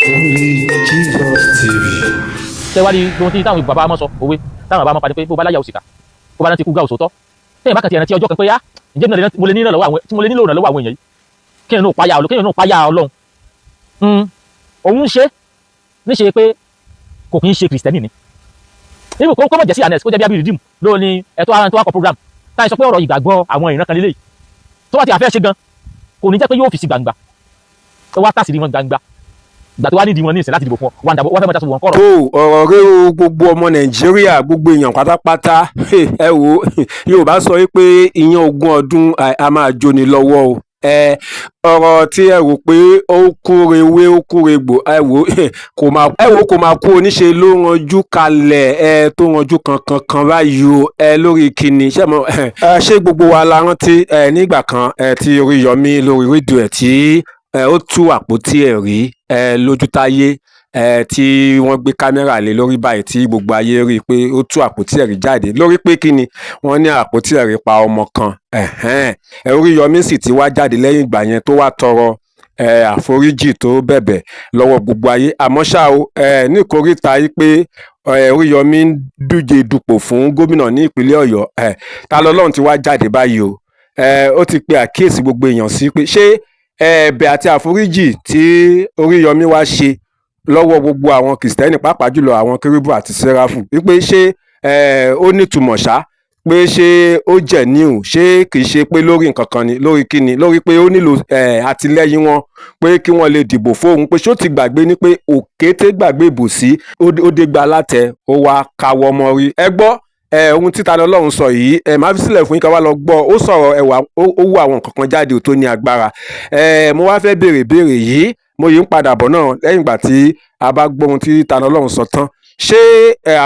Only Jesus TV. Ṣé wá rí ohun tí táwọn bàbá mọ́ sọ òwe táwọn bàbá mọ́ padì pé bó bá láyà òsìkà bó bá rántí kú gá òsòtọ́ tẹ́yìn bá kàn ti ẹ̀rántí ọjọ́ kan pé ǹjẹ́ mo lè nílò ìrànlọ́wọ́ àwọn èèyàn yìí kí ẹ̀nà páyà ọlọ́run òun ṣe níṣe pé kò kí ń ṣe kìrìsìtẹ́nì ni níbi kó mọ̀ jẹ́ sí anes kó jẹ́ bí abirìdìm ló ní ẹ̀tọ́ ara tó wà kọ program táyì sọ pé ọ̀rọ̀ ìgbàgbọ́ àwọn ìran kan lélẹ́yìí tó wá ti àfẹ́ ṣe gan kò ní jẹ́ pé yóò fi sí gbangba tó wá tàṣírí wọn gbangba ìgbà tó wá nídìí wọn ní ìsìn láti dìbò fún wọn fẹ́ mọ́ jásù wọn kọ̀rọ̀. ọ̀rọ̀ rẹ o gbogbo ọmọ nàìjíríà gbogbo èèyàn pátápátá ẹ wo yorùbá sọ pé ìyẹn ogún ọdún a máa jóni lọ́wọ́ o ọ̀rọ̀ tí ẹ rò pé ó kúrewé ó kúregbò kò máa kú oníṣe ló ranjú kalẹ̀ tó ranjú kankan báyìí o lórí kíni ṣé gbogbo wa la rántí nígbà kan tí Oríyọmí lórí rédíò ẹ̀ tí ó tú àpótí ẹ̀rí lójú táyé tí wọ́n gbé kámẹ́rà lé lórí báyìí tí gbogbo ayé rí i pé ó tú àpótí ẹ̀rí jáde lórí pé kí ni wọ́n ní àpótí ẹ̀rí pa ọmọ kan Oríyọmí sì ti wá jáde lẹ́yìn ìgbà yẹn tó wá tọrọ àforíjì tó bẹ̀bẹ̀ lọ́wọ́ gbogbo ayé àmọ́ ṣá o ní ìkóríta yìí pé Oríyọmí ń díje dupò fún gómìnà ní ìpínlẹ̀ Ọ̀yọ́ ta lọ́lọ́run ti wá jáde báyìí o ó ti pe àkíyèsí gbogbo èèyàn sí pé ṣé ẹ̀bẹ̀ àti àforíjì tí Oríyọmí wá ṣe lọ́wọ́ gbogbo àwọn kìrìsìtẹ́nì pàápàá jùlọ àwọn kérúbù àti séráfù wípé ṣé ó nítumọ̀ ṣá pé ṣé ó jẹ́ níhùn ṣé kìí ṣe pé lórí nǹkan kan ni lórí kíni lórí pé ó nílò àtìlẹ́yìn wọn pé kí wọ́n lè dìbò fóun pé ṣó ti gbàgbé ni pé òkété gbàgbé ìbòsí ó dé gba látẹ ó wá káwọ́ ọmọ rí ẹ gbọ́ ohun títa ni Ọlọ́run sọ yìí máa fi sílẹ̀ fún yín ká wá lọ gbọ́ ó sọ̀rọ̀ ó wú àwọn nǹkan kan jáde tó ní agbára mo wá fẹ́ béèrè yìí mo yìí ń padà bọ̀ náà lẹ́yìn ìgbà tí a bá gbọ́ ohun tí títa ni Ọlọ́run sọ tán ṣé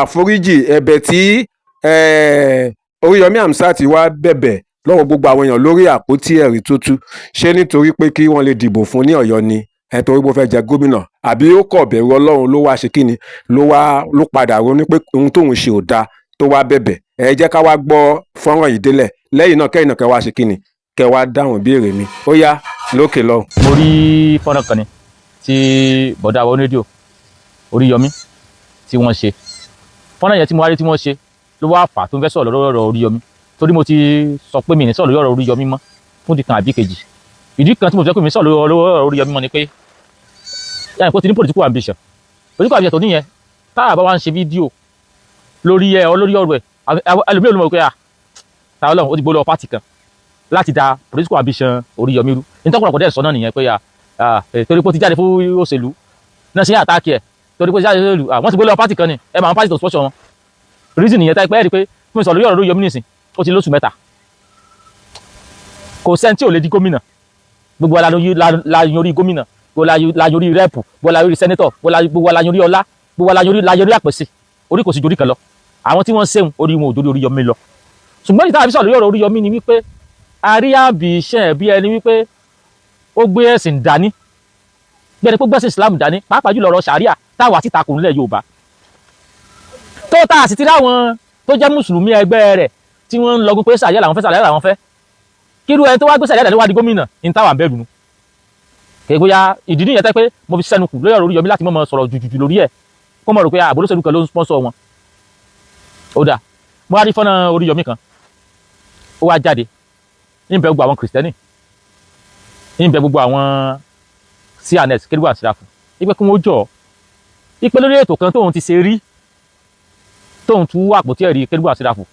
àforíjì ẹ̀bẹ̀ tí Oríyọmí Hamzat wá bẹ̀bẹ̀ lọ́wọ́ gbogbo àwọn èèyàn lórí àpótí ẹ̀rí tó tú ṣé nítorí pé kí wọ́n lè dìbò fún ní Ọ̀yọ́ ni torí bó fẹ́ jẹ gómìnà àbí ó kọ̀ bẹ̀rù Ọlọ́run ló wá ṣe kíni ló padà ronú pé ohun tóun ṣe ò dáa tó wá bẹ̀bẹ̀ jẹ́ ká wá gbọ́ fọ́nrán yìí délẹ̀ lẹ́yìn náà kẹ́yìn náà kẹ́ wá ṣe kíni kẹ́ wá dáhùn ìbéèrè mi ó yá lókè lọ. mo rí fọ́nrán kan ni tí bọ̀dá àwọn rédíò Oríyọmí tí wọ́n ṣe fọ́nrán yẹn tí mo wá rí tí wọ́n ṣe ló wá fà tó ń fẹ́ sọ̀rọ̀ lórí ọ̀rọ̀ Oríyọmí torí mo ti sọ pé mi ní sọ̀rọ̀ lórí ọ̀rọ̀ Oríyọmí mọ́ fún ìdí kan àbí kejì ìdí kan tí mo fi sọ pé mi sọ̀rọ̀ lórí ọ̀rọ̀ Oríyọmí mọ́ ni pé yáà kó ti ní political ambition tó níyẹn táà bá wá ń ṣe fídíò lórí ọ̀rọ̀ ẹ̀ ẹlòmíì olùmọ̀ pé ta Ọlọ́run ó ti gbó lọ pátì kan láti da political ambition Oríyọmí rú nítorí ọ̀pọ̀ dẹ̀ sọ náà nìyẹn pé torí pé ó ti jáde fún òṣèlú náà ṣe àtàkì ẹ̀ torí pé ó ti jáde fún òṣèlú wọ́n ti gbó lọ pátì kan ni ẹ máa ń pátì tó sponsor wọn reason nìyẹn táyé pé ẹ̀rí pé fún ìsọ̀rọ̀ lórí ọ̀rọ̀ Oríyọmí nìsín ó ti lóṣù 3 kò sẹ́ni tí ò lè di gómìnà gbogbo la yan orí gómìnà gbogbo la yan orí rẹ́ẹ̀pù gbogbo la yan orí sẹ́nẹ́tọ̀ gbogbo la yan orí ọlá gbogbo la yan orí àpèsè orí kò sì dorí kan lọ àwọn tí wọ́n sẹ́hùn orí wọn ò dórí Oríyọmí lọ ṣùgbọ́n ìta àbísọ̀ lórí ọ̀rọ̀ Oríyọmí ni wípé àríyàbí iṣẹ́ bí ẹni wípé ó gbé ẹ̀sìn dání bí ẹni pé gbẹ́sìn Islam dání pàápàá jùlọ ọ̀rọ̀ sàríà táwa ti takò nílẹ̀ Yorùbá tó tá a sì ti ráwọn tó jẹ́ mùsùlùmí ẹgbẹ́ rẹ̀ tí wọ́n ń lọgun pé sàríà làwọn fẹ́ kírú ẹni tó wá gbé sàríà dání wá di gómìnà ní táwa ń bẹ̀rù nu kègbóyà ìdí nìyẹn tẹ́ pé mo fi sẹ́nu kù lórí ọ̀rọ̀ Oríyọmí láti mọ̀ sọ̀rọ̀ jùjù lórí ẹ̀ kó mọ̀ rò pé àbólóṣèlú kan ló ń sponsor wọn ó dà mo wá rí fọ́nà Oríyọmí kan ó wá jáde ní bẹ gbogbo àwọn kìrìsìtẹ́nì ní bẹ gbogbo àwọn CNS kérúbù àti séráfù ipe kí wọ́n jọ ipe lórí ètò kan tóun ti ṣe rí tóun tú àpótí ẹ̀rí kérúbù àti séráfù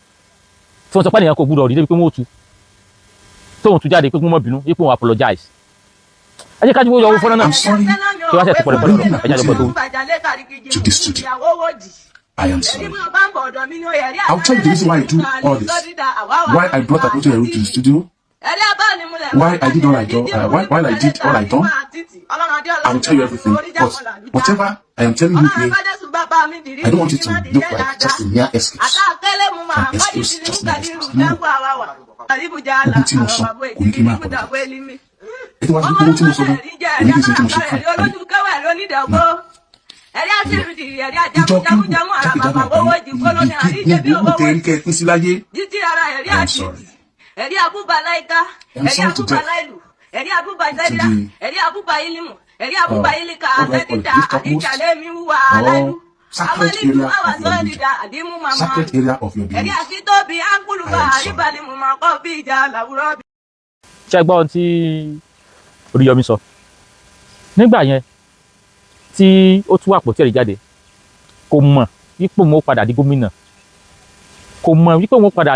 tí wọ́n sọ pé ènìyàn kò gbúdọ̀ rí débi pé wọ́n tú tóun tú jáde pé kí wọ́n mọ̀ bínú ipò wọn apologize ẹ jẹ́ ká jùlọ owó fọ́nà náà kí wọ́n ṣe ti pọ̀lẹ̀pọ̀lẹ̀ lọ ẹ jẹ́ àjọpọ̀ tó. To this studio. I am sorry. I'll tell you the reason why I do all this. Why I brought Akoto Eru to the studio. Why I did all I done. Why I did all I done. I will tell you everything. But whatever I am telling you here, I don't want it to look like just a mere excuse. An excuse, just mere excuse. No. Ogun tí mo sọ kò ní kí n máa kọ̀dọ̀. Ètò wá sí pé owó tí mo sọ gan, kò ní kí n ṣe tí mo ṣe fún ẹ. Ìjọ kúrú jákèjádò àgbáyé gbogbo owó tẹ ẹrí kẹ́ ẹ pín sí láyé. I'm sorry. I'm sorry to death. what do I call it, this topmost or sacred area of your belief. ṣé gbọ́ ohun tí Oríyọmí sọ nígbà yẹn tí ó tú àpótí ẹ̀rí jáde kò mọ̀ wípé òun ó padà di gómìnà, kò mọ̀ wípé òun ó padà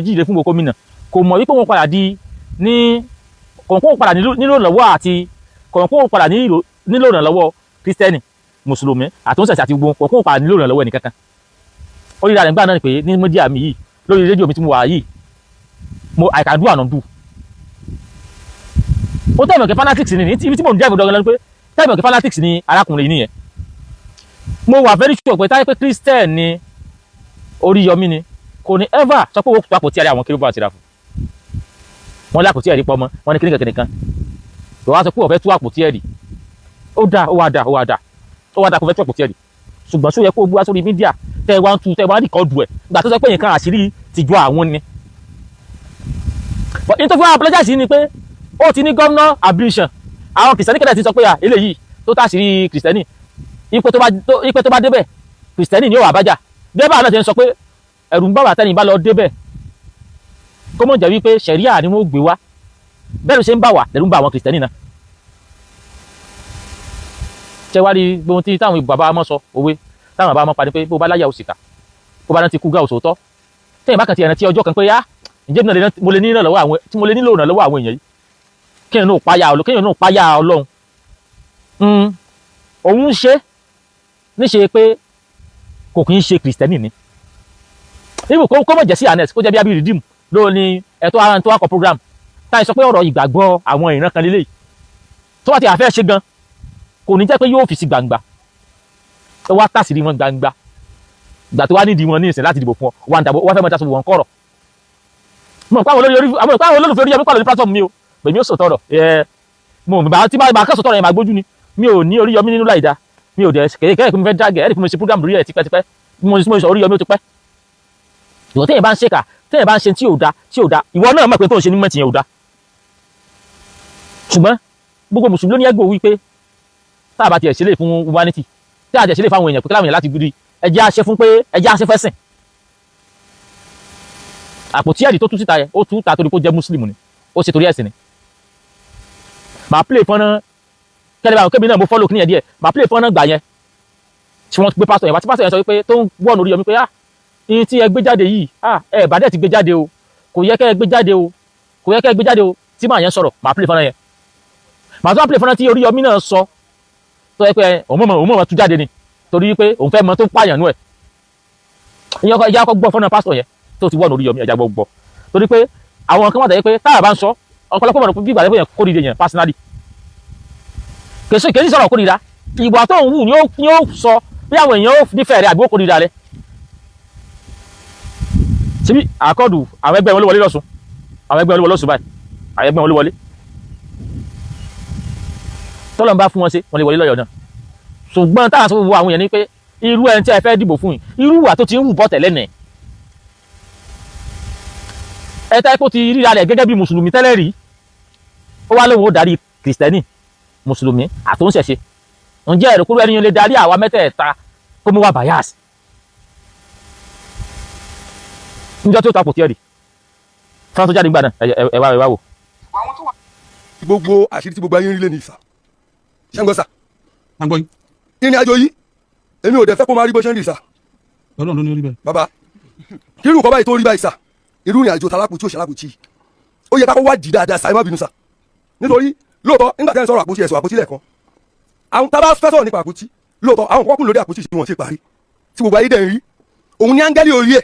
jíjẹ fún gómìnà, kò mọ̀ wípé òun ó padà di ní kọ̀ọ̀kan ó padà nílò ìrànlọ́wọ́ àti kọ̀ọ̀kan ó padà nílò ìrànlọ́wọ́ kírísítẹ́nì mùsùlùmí àtúnṣẹ̀ṣẹ̀ àti gbogbo kọ̀ọ̀kan ó padà nílò ìrànlọ́wọ́ ẹnì kankan. ó rí ra rẹ̀ nígbà náà pé ní mídíà mi yìí lórí rédíò mi tí mo wà yìí I can do and undo. ó tẹ́ ìmọ̀kẹ́ fanatics ni ibi tí mo ń jẹ́ ìmọ̀dọ́ gan-an pé tẹ́ ìmọ̀kẹ́ fanatics ni arákùnrin yìí nìyẹn. mo wà very sure pé táyé pé Christian ni Oríyọmí ni kò ní ever sọ pé owó tó àpótí ẹ̀rí àwọn kérúbù àti ìràfù. wọ́n lé àpótí ẹ̀rí pọ̀ mọ́ wọ́n ní kíníkan kíníkan ìwọ́n á sọ pé ó fẹ́ tú àpótí ẹ̀rí. ó wá dá kó fẹ́ tú àpótí ẹ̀rí. ṣùgbọ́n ṣó yẹ kó gbé wá sórí mídíà tẹ́ wá ń tu tẹ́ wá ń rìkọ́dù ẹ̀ gbà tó sọ pé nǹkan àṣírí tìjọ àwọn ni. nítorí wọn apologize ni pé ó ti ní gómìnà ablution àwọn kìrìsìtẹ́nì kẹ́lẹ́ ti sọ pé eléyìí tó tàṣírí kìrìsìtẹ́nì ipò tó bá débẹ̀ kìrìsìtẹ́nì ni ó wà bájà débà náà ti ń sọ pé ẹ̀rù ń bá wà tẹ́ni bá lọ débẹ̀ kó mọ̀ jẹ́ wípé ṣẹ̀ríà ni wọ́n gbé wá bẹ́ẹ̀ ló ṣe ń bà wà lẹ́rù ń bá àwọn kìrìsìtẹ́nì náà. ṣé wá rí gbóhun tí táwọn bàbá mọ́ sọ òwe táwọn bàbá mọ́ pa ni pé bó bá láyà òsìkà bó bá náà ti kú gá òsòótọ́ tẹ́yìn bá kàn ti ẹ̀ràn tí ọjọ́ kan pé ǹjẹ́ mo lè nílò ìrànlọ́wọ́ àwọn èèyàn yìí kéèyàn náà páyà Ọlọ́run. òun ṣe níṣe pé kò kì í ṣe kìrìsìtẹ́nì ni ibi kó mọ̀ jẹ́ sí anes kó jẹ́ bí abiri dim ló ní ẹ̀tọ́ ara tó wá kọ program táyì sọ pé ọ̀rọ̀ ìgbàgbọ́ àwọn ìran kan lélẹ́yìí tó wá ti àfẹ́ ṣe gan kò ní jẹ́ pé yóò fi sí gbangba ó wá tàṣírí wọn gbangba ìgbà tó wá nídìí wọn ní ìsìn láti dìbò fún ọ wá fẹ́ mọ́ ìtàṣọ wọn kọ̀rọ̀ mo pa àwọn olólùfẹ́ Oríyọmí pàlọ́ ní platform mi o pèmí ó sòtọ̀rọ̀ mo bá tí bá kẹ́sọ̀tọ̀rọ̀ yẹn máa gbójú ni mi ò ní Oríyọmí nínú láìda mi ò dẹ̀ kẹ́kẹ́ pé mo fẹ́ dágẹ̀ ẹ̀rí pé mo ṣe program lórí ẹ̀ tipẹ́tipẹ́ mo sọ Oríyọmí ó ti pẹ́ ìwọ téèyàn bá ń ṣèkà téèyàn bá ń ṣe tí ò da ìwọ náà mọ̀ pé tó ń ṣe ní mọ́tì yẹn ò da ṣùgbọ́n gbogbo mùsùlùmí ló ní ẹgbẹ́ wípé tá a bá tiẹ̀ ṣẹlẹ̀ fún humanity tí a tiẹ̀ ṣẹlẹ̀ fáwọn èèyàn pé kíláwọn èèyàn láti gidi ẹjẹ́ àṣẹ fún pé ẹjẹ́ àṣẹ fẹ́sìn àpótí ẹ̀rí tó tú síta yẹn ó tú ta torí kó jẹ́ mùsùlùmí ni ó ṣe torí ẹ̀sìn ni màá play fọ́nrán kẹ́lẹ́ báwọn kébì náà mo follow kíní yẹn díẹ̀ màá play fọ́nrán gbà yẹn tí wọ́n gbé pásítọ̀ yẹn wá tí pásítọ̀ yẹn sọ wípé tó ń wọ́n Oríyọmí pé ìyìn tí ẹ gbé jáde yìí ẹ bá dẹ̀ ti gbé jáde o kò yẹ kẹ́ ẹ gbé jáde o tí màá yẹn sọ̀rọ̀ màá play fọ́nrán yẹn màá tún play fọ́nrán tí Oríyọmí náà sọ tó yẹ pé òun mọ̀ tú jáde ni torí pé òun fẹ́ mọ tó pààyàn nú ẹ̀ ìyá kọ́ gbọ́ fọ́nrán pásítọ̀ yẹn tó ti wọ́n Oríyọmí ẹja gbọ́ torí pé àwọn kan wà tẹ̀yẹ pé táyà bá ń sọ ọ̀pọ̀lọpọ̀ mọ̀ bí ìgbà yẹn kórìíra yẹn personally kèsì sọ̀rọ̀ kórìíra ìgbà tó ń wù ni ó sọ bí àwọn èèyàn ó nífẹ̀ẹ́ rẹ̀ àbí ó kórìíra rẹ̀ síbí àkọọdù àwọn ẹgbẹ́ wọn ló wọlé lọ́sùn àwọn ẹgbẹ́ wọn ló wọlé lọ́sùn báyìí àwọn ẹgbẹ́ wọn ló wọlé tọ́lọ̀ ń bá fún wọn ṣe wọn lè wọlé lọ́yọ̀ náà ṣùgbọ́n táwọn sọ fún àwọn èèyàn ni pé irú ẹni tí ẹ fẹ́ dìbò fún yìí irú ìwà tó ti ń wù bọ́ tẹ́lẹ̀ nẹ̀ ẹ̀ta ẹ̀kọ́ ti ríra rẹ̀ gẹ́gẹ́ bí mùsùlùmí tẹ́lẹ̀ rí ó wá lóun ó darí kìrìsìtẹ́nì mùsùlùmí àtúnṣẹ̀ṣe ǹjẹ́ ẹ̀rọ kúrú ẹni yẹn lè darí àwa mẹ́tẹ̀ẹ̀ta kó mú wa bias níjọ́ tó tapò tiẹ̀ rí fún tó jáde gbà náà ẹ wá wò. gbogbo àṣírí tí gbogbo ayé ń rí lé ní ìsà ṣé ń gbọ́ sà. à ń gbọ́ yín. ìrìn àjò yìí èmi ò dẹ̀ fẹ́ kó máa rí bó ṣe ń rí ìsà. Ọlọ́run ló ní orí bẹ́ẹ̀. bàbá kí irú nǹkan báyìí tó rí báyìí sà irú ìrìn àjò tàlákùtì ò ṣàlákùtì ó yẹ ká kó wádìí dáadáa sà ẹ má bínú sà nítorí lóòótọ́ nígbà tẹ́ ń sọ̀rọ̀ àpótí ẹ̀sọ̀ àpótí lẹ́ẹ̀kan àwọn tá a bá fẹ́ sọ̀rọ̀ nípa àpótí lóòótọ́ àwọn kọ́kùn lórí àpótí tí wọ́n ti parí tí gbogbo ayé dẹ̀ ń rí òun ní áńgẹ́lì orí ẹ̀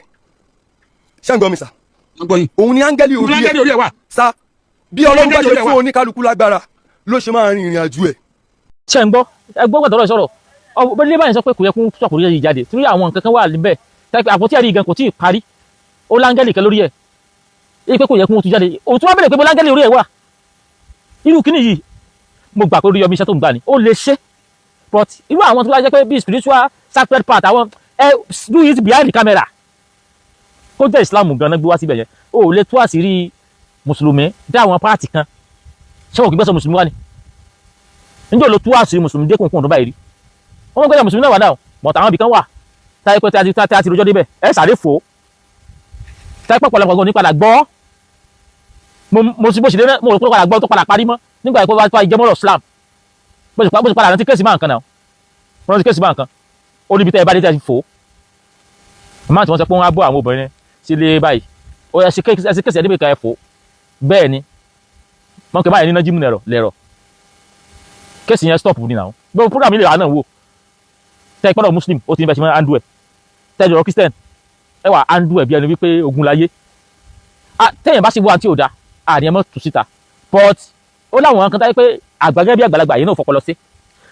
ṣé ń gbọ́ mi sà òun ní áńgẹ́lì orí ẹ̀ sà bí Ọlọ́run bá ṣe fún oníkálukú lágbára ló ṣe máa rin ìrìn àjò ẹ̀. ṣé ń gbọ́ ẹgbẹ́ gbọ́dọ̀ sọ̀rọ̀ ọ̀bẹ ní báyìí sọ pé kò yẹ kó sọ̀kòrí yìí jáde torí àwọn nǹkan kan wà níbẹ̀ tẹ́lẹ̀ àpótí ẹ̀rí gan kò tí ì parí ó láńgẹ́lì kan lórí ẹ̀ èyí pé kò yẹ kó tú jáde òun tún wá bẹ̀rẹ̀ pé mo láńgẹ́lì orí ẹ̀ wà irú kíní yìí mo gbà pé Oríyọmí iṣẹ́ tó ń gbà ní ó lè ṣe but irú àwọn tó bá jẹ́ pé bí spiritual sacred part àwọn do it behind the camera kó jẹ́ Islam gan-an gbé wá síbẹ̀ yẹn ó lè tú àṣírí mùsùlùmí dé àwọn pààtì kan ṣé wọn kì í bẹ́ sọ mùsùlùmí wá ni níjọ́ ló tú àṣírí mùsùlùmí dé kùnkùn ọdún báyìí rí wọ́n gbẹ́dẹ̀ mùsùlùmí náà wà náà mọ̀tà àwọn ibìkan wà táyé pé tí a ti rojọ́ débẹ̀ ẹ sáré fò táyé pé ọ̀pọ̀lọpọ̀ ní padà gbọ́ mo sì bó ṣe dé mo rò pé padà gbọ́ tó padà parí mọ́ nígbà yẹn pé wọ́n á ìjẹ́mọ́rọ̀ Islam bó ṣe padà rántí kéèsì máa nǹkan náà wọ́n rántí kéèsì máa nǹkan ó níbi tẹ́ ẹ bá dé tẹ́ ẹ fò máa tí wọ́n sọ pé wọ́n á bọ́ àwọn obìnrin sílé báyìí ó yẹ ẹsẹ kéèsì ẹdínwó kan ẹ fò bẹ́ẹ̀ ni wọ́n kẹ́ báyìí ní nájímù lẹ̀rọ̀ kéèsì yẹn stop ní náà gbogbo program ilé wa náà wò tẹ́ ẹ pọ́nọ̀ Muslim ó ti ní bẹ́ẹ̀ ṣe máa ń handle ẹ̀ tẹ́ ẹ jọ̀rọ̀ Christian ẹ wà handle ẹ̀ bí ẹni wípé ogun láyé tẹ́yìn bá ṣe wá tí ò da àní ẹ mọ́ tù síta but ó láwọn kan táyé pé àgbàgẹ́ bí àgbàlagbà yìí náà fọpọlọ sí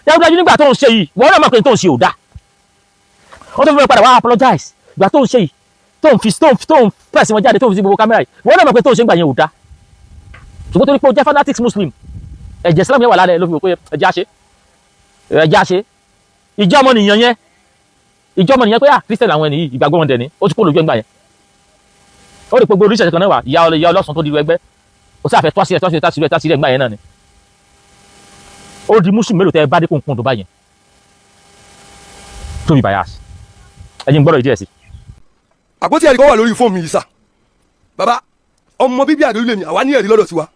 dájúdájú nígbà tó ń ṣe yìí wọ́n náà mọ̀ pé tó ń ṣe ò da wọ́n tó fi padà wá apologize ìgbà tó ń ṣe yìí tó ń press wọn jáde tó ń fi sí gbogbo kámẹ́rà yìí wọ́n náà mọ̀ pé tó ń ṣe ń gbà yẹn ò da ṣùgbọ́n torí pé ó jẹ́ fanatics Muslim ẹ̀jẹ̀ Islam yẹn wà lára ẹ̀ ló fi wò pé ẹ̀jẹ̀ àṣe ìjọ ọmọnìyàn yẹn pé Christian àwọn ẹni yìí ìgbàgbọ́ wọn dẹ̀ ní ó ti kó lójú ẹgbà yẹn ó rí gbogbo oríṣiríṣi kan náà wà ìyá ọlọ́sàn tó di ẹgbẹ́ ó sì àfẹ́ tọ́sílẹ̀ ẹgbà yẹn náà ni ó di Muslim mélòó tẹ́ ẹ bá dé kónkón tó bá yẹn tó bí bias ẹ̀yin gbọ́dọ̀ ìdí ẹ̀ sí. àpótí ẹ̀rí kan wà lórí fóònù mi yìí sà bàbá ọmọ bíbí àdó ilé mi àwa ní ẹ̀rí lọ́dọ̀ tiwa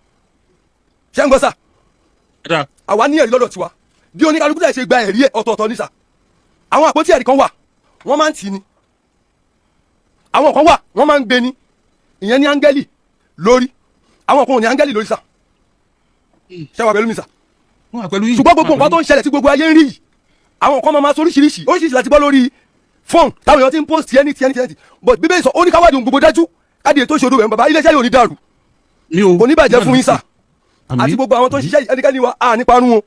ṣé ń gbọ́ sà àwa ní ẹ̀rí lọ́dọ̀ tiwa bí oníkálukú tẹ̀ ṣe gba ẹ̀rí ẹ̀ ọ̀tọ̀ọ̀tọ̀ ní sà àwọn àpótí ẹ̀rí kan wà wọ́n máa ń tì ní àwọn kan wà wọ́n máa ń gbé ní ìyẹn ní áńgẹ́lì lórí àwọn kan ò ní áńgẹ́lì lórí sà ṣé wà pẹ̀lú mi sà ṣùgbọ́n gbogbo nǹkan tó ń ṣẹlẹ̀ tí gbogbo ayé ń rí yìí àwọn kan máa oríṣiríṣi láti bọ́ lórí fóònù táwọn èèyàn ti ń post ẹni but bíbélì sọ ó ní káwádìí gbogbo dájú káàdì ètò ìṣòro ẹ̀ bàbá iléeṣẹ́ yóò ní dàrú kò ní bàjẹ́ fún yín sà àti gbogbo àwọn tó ń ṣiṣẹ́ ẹnikẹ́ni wa à nípa rún o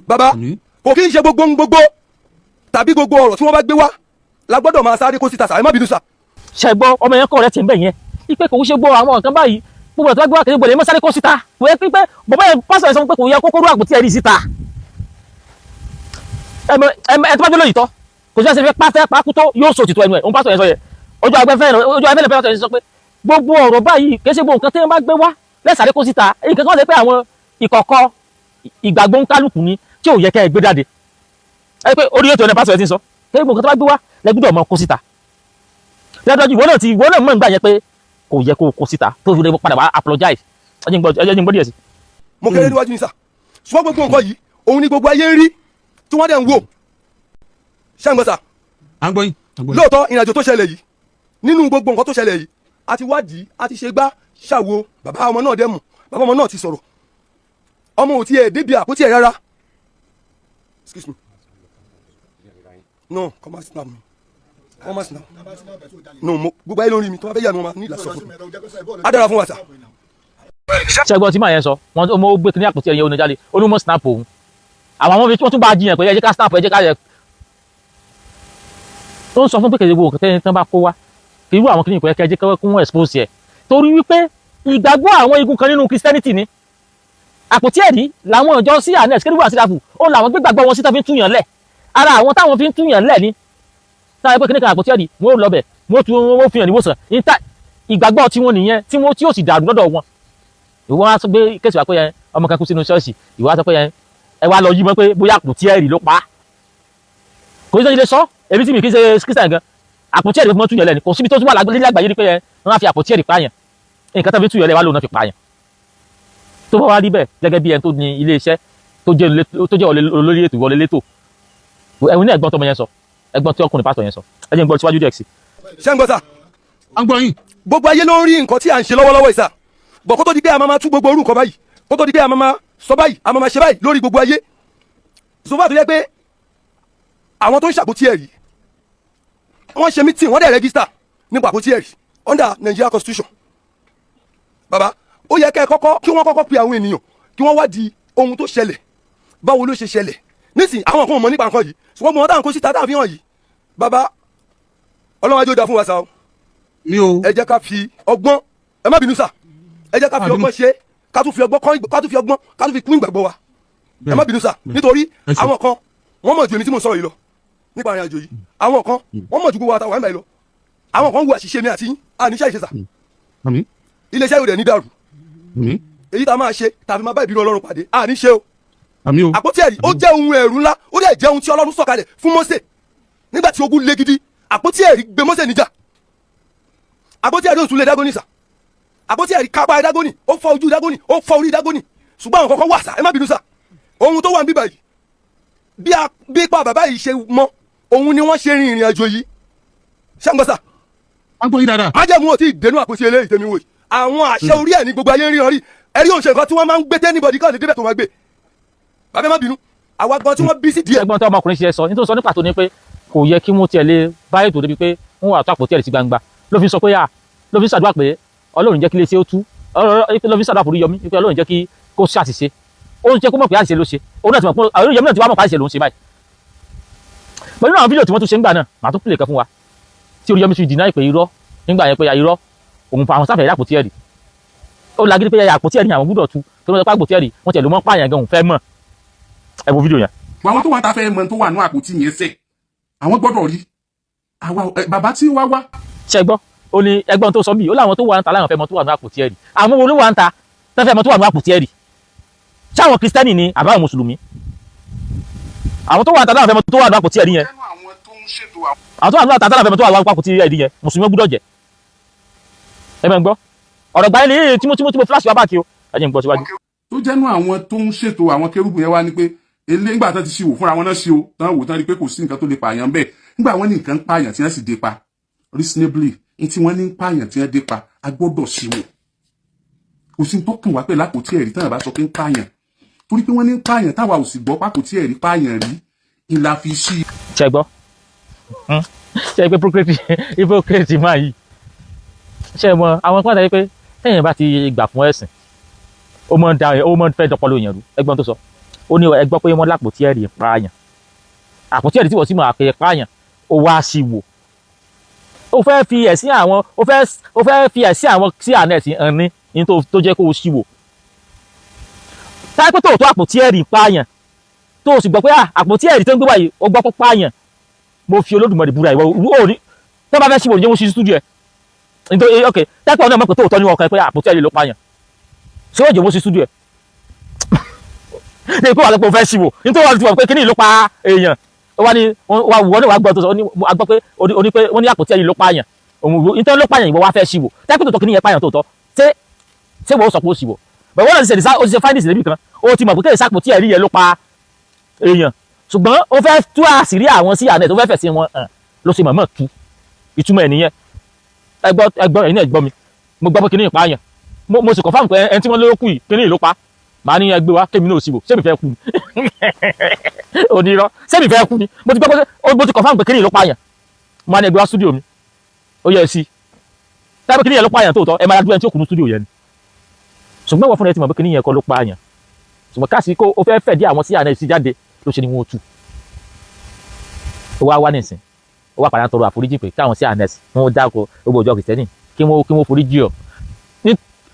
bàbá kò kí ń ṣe gbogbo tàbí gbogbo ọ̀rọ̀ tí wọ́n bá gbé wá la gbọ́dọ̀ máa sáré kó síta sà ẹ má bínú sà. ṣẹgbọ́ ọmọ yẹn kọ́ rẹ ti ń bẹ̀ yẹn ipe kò ń ṣe gbọ́ àwọn nǹkan báyìí gbogbo ẹ̀ tó bá gbé wá kìí gbọ́dọ̀ ẹ má sáré kó síta kò yẹ pípẹ́ bàbá yẹn pásítọ̀ yẹn sọ pé kò yẹ kókó rú àpótí ẹ̀rí síta ẹ tó bá gbé lóyìí tọ́ kò sí ẹsẹ̀ fẹ́ pàkú tó yóò sọ òtítọ́ ẹnu ẹ̀ òun pásítọ̀ yẹn sọ yẹ ojú abẹ́lẹ̀ pásítọ̀ yẹn sọ pé gbogbo ọ̀rọ̀ báyìí kìí ṣe gbogbo nǹkan tí wọ́n bá gbé wá lẹ́sàrẹ́ kó síta nǹkan kan lè pé àwọn ìkọ̀kọ̀ ìgbàgbọ́ ń kálukú ni tí ò yẹ kẹ́ ẹ gbé jáde ẹ pé orí ètò ẹ̀ pásítọ̀ yẹn ti sọ pé gbogbo nǹkan tó bá gbé wá lẹ́gbẹ̀dọ̀ mọ́ kó síta lẹ́dọ̀jú ìwọ náà mọ̀ nígbà yẹn pé kò yẹ kó kó síta tó fi lè padà wá apologize ẹ̀yin gbọ́ díẹ̀ sí. mo kéré níwájú ní sà ṣùgbọ́n gbogbo nǹkan yìí òun ni gbogbo ayé ń rí tí wọ́n dẹ̀ ń wò ṣé ń gbọ́ sà. lóòótọ́ ìrìnàjò tó ṣẹlẹ̀ yìí nínú gbogbo nǹkan tó ṣẹlẹ̀ yìí a ti wádìí a ti ṣe gbá ṣàwo bàbá ọmọ náà dẹ̀ mọ̀ bàbá ọmọ náà ti sọ̀rọ̀ ọmọ ò tiẹ̀ débi àpótí ẹ̀ rárá. excuse me no come on snap me come on snap no mo gbogbo ayé ló ń rí mi tó bá fẹ́ yà mí wọn máa ní ìlàsọ fún mi á dára fún wa sà. ṣẹ́gun tí màá yẹn sọ wọn mo gbé kíní àpótí ẹ̀yẹ oníjàlè onímọ̀ snap òun àwọn ọmọ wọ́n tún bá jiyàn pé ẹ jẹ́ ká snap ẹ jẹ́ ká yẹ tó ń sọ fún pé kèdè gbogbo tẹ́ni tán bá kó wá irú àwọn kíní ìpẹ́kẹ́ jẹ́ kí wọ́n expose ẹ̀ torí wípé ìgbàgbọ́ àwọn igun kan nínú Christianity ni àpótí ẹ̀rí làwọn ìjọ sí àná ẹ̀sìkẹ́rìbù àti ìdàpọ̀ ó làwọn gbégbàgbọ́ wọn sí tán fi ń túyàn lẹ̀ ara àwọn táwọn fi ń túyàn lẹ̀ ni táwọn ẹgbẹ́ kíní kan àpótí ẹ̀rí wọn ò lọ bẹ̀ wọn ò fi hàn níwòsàn ìgbàgbọ́ tí wọn nìyẹn tí wọn tí yóò sì dàrú lọ́dọ̀ wọn ìwọ wá sọ pé kéṣì wá pé yẹn ọmọ kan kú sínú ṣọ́ọ̀ṣì ìwọ wá sọ pé yẹn ẹ wá lọ yí mọ́ pé bóyá àpótí ẹ̀rí ló pa á kò sí ilé sọ èmi tí mi kì í ṣe Christian gan àpótí ẹ̀rí fún túyàn lẹ́ni kò síbi tó tún wà nílẹ̀ àgbáyé ni pé yẹn wọ́n á fi àpótí ẹ̀rí pààyàn nǹkan tó fi túyàn lẹ́ wá lóun náà fi pààyàn tó bá wá rí bẹ́ẹ̀ gẹ́gẹ́ bí ẹni tó ní ilé iṣẹ́ tó jẹ́ olórí ètò ìwọlé létò ẹ̀wọ̀n ní ẹ̀gbọ́n tọmọ yẹn sọ ẹ̀gbọ́n tí ọkùnrin pásítọ̀ yẹn sọ ẹ jẹ́ n gbọ́ síwájú díẹ̀ sí. ṣé ń gbọ́ sà. à ń gbọ́ yín. gbogbo ayé ló ń rí nǹkan tí à ń ṣe lọ́wọ́lọ́wọ́ ìsà bọ̀ kó tó di pé a máa tú gbogbo orúkọ báyìí kó tó di pé a máa sọ báyìí a máa ṣe báyìí lórí gbogbo ayé sọfà tó yẹ pé àwọn tó ń ṣàpótí ẹ̀rí wọ́n ṣe mítìn wọ́n dẹ̀ rẹ́gísítà nípa àpótí ẹ̀rí under Nigeria Constitution bàbá ó yẹ kẹ́ ẹ kí wọ́n kọ́kọ́ pe àwọn ènìyàn kí wọ́n wádìí ohun tó ṣẹlẹ̀ báwo ló ṣe ṣẹlẹ̀ nísìnyí àwọn kan mọ̀ nípa nǹkan yìí ṣùgbọ́n mo dáhùn kó síta dáhùn fi hàn yìí bàbá ọlọ́run ajé ó dá fún wa sa o ẹ jẹ́ ká fi ọgbọ́n ẹ má bínú sà ẹ jẹ́ ká fi ọgbọ́n ṣe ká tún fi ọgbọ́n kún ìgbàgbọ́ wa ẹ má bínú sà nítorí àwọn kan wọ́n mọ̀ ju èmi tí mo sọ̀rọ̀ yìí lọ nípa ìrìn àjò yìí àwọn kan wọ́n mọ̀ ju gbogbo àtàwọn àmì lọ àwọn kan wu àṣìṣe mi àti àníṣe ìṣe sà iléeṣẹ́ yóò dẹ̀ ní dàrú èyí tá a máa ṣe tàbí máa bá ìbínú ọlọ́run pàdé àníṣe o àpótí ẹ̀rí ó jẹ́ ohun ẹ̀rù ńlá ó dẹ̀ jẹ́ ohun tí Ọlọ́run sọ̀kalẹ̀ fún Mósè nígbà tí ogun le gidi àpótí ẹ̀rí gbé Mósè níjà àpótí ẹ̀rí òtún lé Dágónì sà àpótí ẹ̀rí kápá Dágónì ó fọ́ ojú Dágónì ó fọ́ orí Dágónì ṣùgbọ́n àwọn kọ̀ọ̀kan wà sà ẹ má bínú sà ohun tó wà ń bíbà yìí bí ipa bàbá yìí ṣe mọ òun ni wọ́n ṣe rin ìrìn àjò yìí ṣàǹgbọ́sà májẹ̀mú ò tí ì dénú àpótí eléyìí tèmi wò yìí àwọn àṣẹ orí ẹ̀ ní gbogbo ayé ń ríran rí ẹ̀rí òun ṣe nǹkan tí wọ́n máa ń gbé tẹ́nibọ̀dì káàdì débẹ̀ tó máa gbé bàbá má bínú àwa gan tí wọ́n bí sí díẹ̀. ẹ̀gbọ́n tó ọmọkùnrin ṣe sọ nítorí sọ ní pàtó ni pé kò yẹ kí wọ́n tiẹ̀ lè bá ètò débi pé wọ́n wà tó àpótí ẹ̀rí sí gbangba ló fi sọ pé ló fi ṣàdúrà pé Ọlọ́run jẹ́ kí ilé ṣe ó tú ló fi ṣàdúrà fún Oríyọmí pé Ọlọ́run jẹ́ kí kó ṣàṣìṣe ó ń jẹ́ kó mọ̀ pé àṣìṣe ló ṣe òun náà ti mọ̀ pé Oríyọmí náà ti wá mọ̀ pé àṣìṣe ló ń ṣe báyìí pẹ̀lú àwọn fídíò tí wọ́n tún ṣe ń gbà náà màá tún pìlẹ̀ kan fún wa tí Oríyọmí fi dìnnà ìpè irọ́ nígbà yẹn pé irọ́ òun fa àwọn sáfẹ̀ ẹ̀rí àpótí ẹ̀rí ó lagídí pé àpótí ẹ̀rí àwọn gbúdọ̀ tú tó ló sọ pé àpótí ẹ̀rí wọ́n tiẹ̀ ló mọ́ pààyàn gan òun fẹ́ mọ̀ ẹ wo fídíò yẹn. àwọn tó wà tá fẹ́ mọ̀ tó wà ní àpótí yẹn sẹ̀ àwọn gbọ́dọ̀ rí àwa bàbá tí wá wá. ṣe gbọ́ ó ní ẹgbọ́n tó sọ bí ó láwọn tó wà ń ta láwọn fẹ́ mọ̀ tó wà ní àpótí ẹ̀rí àwọn wo ló wà ń ta tó fẹ́ mọ̀ tó wà ní àpótí ẹ̀rí ṣáwọn kristẹni ni àbáwọn mùsùlùmí àwọn tó wà ń ta láwọn fẹ́ mọ̀ tó wà ní àpótí ẹ̀rí yẹn àwọn tó wà ní àpótí ẹ̀rí tó wà ní àpótí ẹ̀rí yẹn mùsùlùmí gbọ́dọ̀ jẹ́ ẹ bẹ́ẹ̀ ń gbọ́ ọ̀rọ̀ gbáyé lè tí mo flash wá báàkì o ẹ jẹ́ n gbọ́ síwájú. tó jẹ́nu àwọn tó ń ṣètò àwọn kérúbù yẹn wá ní pé nígbà tán ti ṣe wò fúnra wọn náà ṣe o tán wò tán rí pé kò sí nǹkan tó lè pààyàn bẹ́ẹ̀ nígbà wọn ní nǹkan ń pààyàn tí wọ́n sì dé pa reasonably ní tí wọ́n ní ń pààyàn tí wọ́n dé pa a gbọ́dọ̀ ṣe wò kò sí tó kàn wá pẹ̀lú àpótí ẹ̀rí tán bá sọ pé ń pààyàn torí pé wọ́n ní ń pààyàn táwa ò sì gbọ́ pàpótí ẹ̀rí pààyàn rí ìlà fi ṣí. ṣe gbọ́ ṣe pé hypocrite máa yìí ṣe mọ àwọn pàtàkì pé téèyàn bá ti gbà fún ẹ̀sìn ó mọ fẹ́ dọpọlọ yẹn rú ẹgbọ́n tó sọ ó ní ẹgbọ́ pé wọ́n lápótí ẹ̀rí pààyàn àpótí ẹ̀rí tí wọ́n sì mọ̀ àpẹẹrẹ pààyàn ó wá sí wò ó fẹ́ fi ẹ̀sìn àwọn sí àná ẹ̀sìn hàn ní tó jẹ́ kó o sí wò táyé pé tòótọ́ àpótí ẹ̀rí pààyàn tó o sì gbọ́ pé àpótí ẹ̀rí tó ń gbé báyìí ó gbọ́ pé pààyàn mo fi Olódùmarè búra ìwọ ò ní tó bá fẹ́ sí wò ní jẹ́ wọ́n sí stúdíò ẹ̀ nítorí ok tẹ́pọ̀ náà mọ̀ pé tòótọ́ ní ọkàn pé àpótí ẹ̀rí ló pààyàn ṣé ó jẹ́ wọ́n sí stúdíò ẹ̀ ní ìpínlẹ̀ àlọ́pọ̀ fẹ́ sí wò nítorí wọ́n ti wọ̀ pé kíní ló pa èèyàn wọ́n ní wọ́n ní wàá gbọ́ tó sọ wọ́n gbọ́ pé oní pé wọ́n ní àpótí ẹ̀rí ló pààyàn òun nítorí ló pààyàn ìwọ wá fẹ́ sí wò tẹ́pọ̀ tòótọ́ kíní yẹn pààyàn tòótọ́ ṣé wọ́n sọ pé ó sí wò bẹ̀ wọ́n náà ti ṣe findings níbi kan ó ti mọ̀ pé kéèsì àpótí ẹ̀rí yẹn ló pa èèyàn ṣùgbọ́n ó fẹ́ tú àṣírí àwọn sí àná tó fẹ́ fẹ̀ sí wọn hàn ló ṣe mọ̀mọ́ tú ìtumọ̀ ẹ̀ nìyẹn ẹgbọ́n ẹ̀yin náà gbọ́ mi mo gbọ́ pé kíní ìpààyàn mo sì confirm pé ẹni tí wọ́n lóró kù yìí kíní ló pa màá ní ẹgbẹ́ wa kémi náà sí wò sẹ́mi fẹ́ kú ni onírọ́ sẹ́mi fẹ́ kú ni mo ti gbọ́ pé mo ti confirm pé kíní ló pààyàn màá ní ẹgbẹ́ wa studio mi ó yẹ ẹ sí tábí kíní yẹn ló pààyàn tóòtọ́ ẹ máa dúró ẹni tí ó kù ní studio yẹn ni ṣùgbọ́n wọ́n fúnra ẹ ti mọ̀ pé kíní yẹn kọ́ ló pààyàn ṣùgbọ́n káàsì kó o fẹ́ fẹ̀ dí àwọn sí àná ìsí jáde ló ṣe ni wọ́n tú ó wá nìsín ó wá padà tọrọ àforíjì pé káwọn sí àná wọn dáko gbogbo ọjọ́ kìrìsìtẹ́nì kí wọ́n foríjì ọ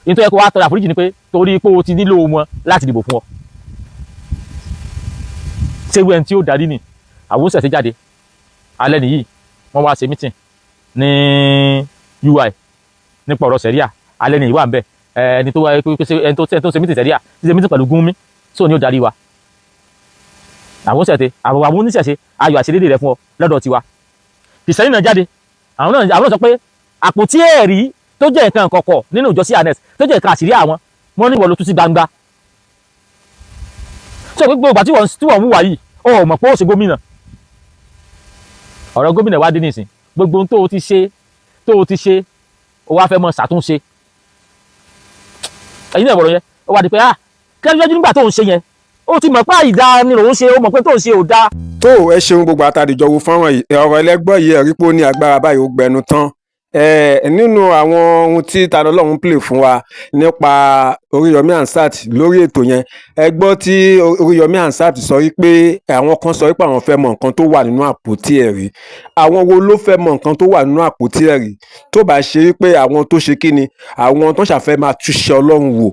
nítorí ẹ kó wá tọrọ àforíjì ni pé torí pé o ti nílò wọn láti dìbò fún ọ ṣé wẹ́n tí ó darí ni àwọn ṣẹ̀ṣẹ̀ jáde alẹ́ nìyí wọ́n wá ṣe mítìn ní UI nípa ọ̀rọ̀ sẹ̀ríà alẹ́ nìyí wà ń bẹ̀ ẹni tó ṣe mítìn sẹ̀ríà ti ṣe mítìn pẹ̀lú Gúnmi sóò ní ó darí wa àwọn ṣẹ̀ṣẹ̀ àwọn oníṣẹ̀ṣe ayọ̀ àṣedédé rẹ̀ fún ọ lọ́dọ̀ tiwa kìsẹ́yìn náà jáde àwọn náà sọ pé àpótí ẹ̀rí tó jẹ́ nǹkan kọ̀kọ̀ nínú ìjọ CNS tó jẹ́ nǹkan àṣírí àwọn wọn ní ìwọ ló tú sí gbangba ṣé gbogbo ìgbà tí wọ́n ń wà yìí ó mọ̀ pé ó ṣe gómìnà ọ̀rọ̀ gómìnà wá dé nìsín gbogbo tó o ti ṣe ó wá fẹ́ mọ ṣàtúnṣe ẹ̀yin náà wọ̀rọ̀ yẹn ó wá di pé kẹ́lẹ́jọ́ nígbà tó ń ṣe yẹn ó ti mọ̀ pé àìdá ni òun ṣe ó mọ̀ pé tó ń ṣe ò dáa. tó ẹ ṣeun gbogbo àtàdìjọ wo fọ́nrán yìí ọ̀rọ̀ ẹlẹ́gbọ́n yìí ẹ̀rí pé ó ní agbára báyìí ó gbẹnu tán nínú àwọn ohun tí Tanilọ́run play fún wa nípa Oríyọmí Hamzat lórí ètò yẹn ẹ gbọ́ tí Oríyọmí Hamzat sọ wípé àwọn kan sọ wípé àwọn fẹ́ mọ nǹkan tó wà nínú àpótí ẹ̀rí àwọn wo ló fẹ́ mọ nǹkan tó wà nínú àpótí ẹ̀rí tó bá ṣe wípé àwọn tó ṣe kíni àwọn tó ṣàfẹ́ máa túṣe Ọlọ́run wò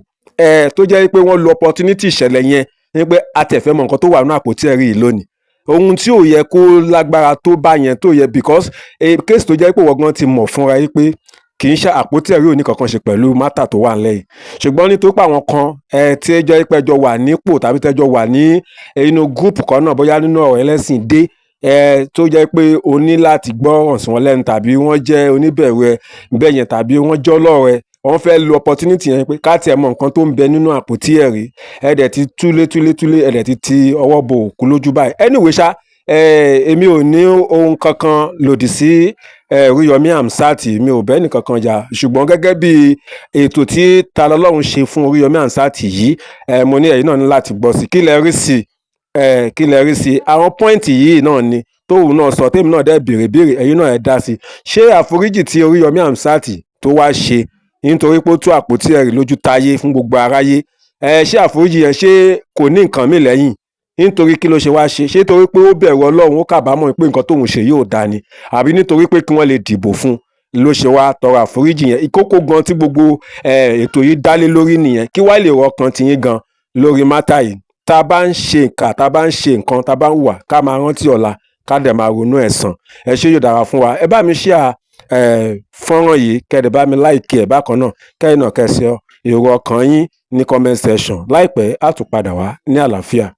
tó jẹ́ wípé wọ́n lo opportunity ìṣẹ̀lẹ̀ yẹn wípé a tẹ̀ fẹ́ mọ nǹkan tó wà nínú àpótí ẹ̀rí yìí lónìí ohun tí ò yẹ kó lágbára tó bá yẹn tó yẹ because case tó jẹ́ pé wọ́n gan ti mọ̀ fúnra yìí pé kì í ṣe àpótí ẹ̀rí òní kankan ṣe pẹ̀lú mátà tó wà nílẹ̀ yìí ṣùgbọ́n nítorí pé àwọn kan tí ẹjọ́ ìpẹ́jọ́ wà nípò tàbí tẹ́jọ́ wà ní inú gúrùpù kan náà bóyá nínú ọ̀rọ̀ ẹlẹ́sìn dé tó jẹ́ pé o ní láti gbọ́ràn sí wọn lẹ́nu tàbí wọ́n jẹ́ oníbẹ̀rù ẹ bẹ́ẹ̀ yẹn tàbí wọ́n jọ́ lọ́rọ̀ ẹ wọ́n fẹ́ lo opportunity yẹn pé ká tiẹ̀ mọ nǹkan tó ń bẹ nínú àpótí ẹ̀rí ẹ̀dẹ̀ ti túlé ẹ̀dẹ̀ ti ọwọ́ bo òkú lójú báyìí anyway ṣá èmi ò ní ohun kankan lòdì sí Oríyọmí Hamzat mi ò bẹ́ẹ̀ nìkankan jà ṣùgbọ́n gẹ́gẹ́ bí ètò tí Ta Lọ́lọ́run ṣe fún Oríyọmí Hamzat yìí mo ní ẹ̀yin náà ní láti gbọ́ sí kí lẹ rí sí àwọn pọ́ìntì yìí náà ni tóun náà sọ tèmi náà dẹ́ béèrè ẹ̀yin náà ẹ̀ dá sí ṣé àforíjì tí Oríyọmí Hamzat tó wá ṣe nítorí pé ó tú àpótí ẹ̀rí lójú táyé fún gbogbo aráyé ṣé àforíjì yẹn ṣé kò ní nǹkan mì lẹ́yìn nítorí kí ló ṣe wá ṣe torí pé ó bẹ̀rù Ọlọ́run ó kábàámọ̀ pé nǹkan tóun ṣe yóò dá ni àbí nítorí pé kí wọ́n lè dìbò fún ló ṣe wá tọrọ àforíjì yẹn ìkókó gan tí gbogbo ètò yìí dálé lórí nìyẹn kí wá lè rọkàn tiyín gan lórí mátà yìí tá a bá ń ṣe nǹkan tá a bá ń ṣe nǹkan tá a bá ń wà ká máa rántí ọ̀la ká dẹ̀ máa ronú ẹ̀san ẹ ṣé yóò dára fún wa ẹ bá mi share fọ́nrán yìí kẹ́ẹ̀dẹ̀ bá mi like ẹ̀ bákan náà kẹ́yìn náà kẹ́sì èrò ọkàn yín ní comment section láìpẹ́ á tún padà wá ní àlàáfíà.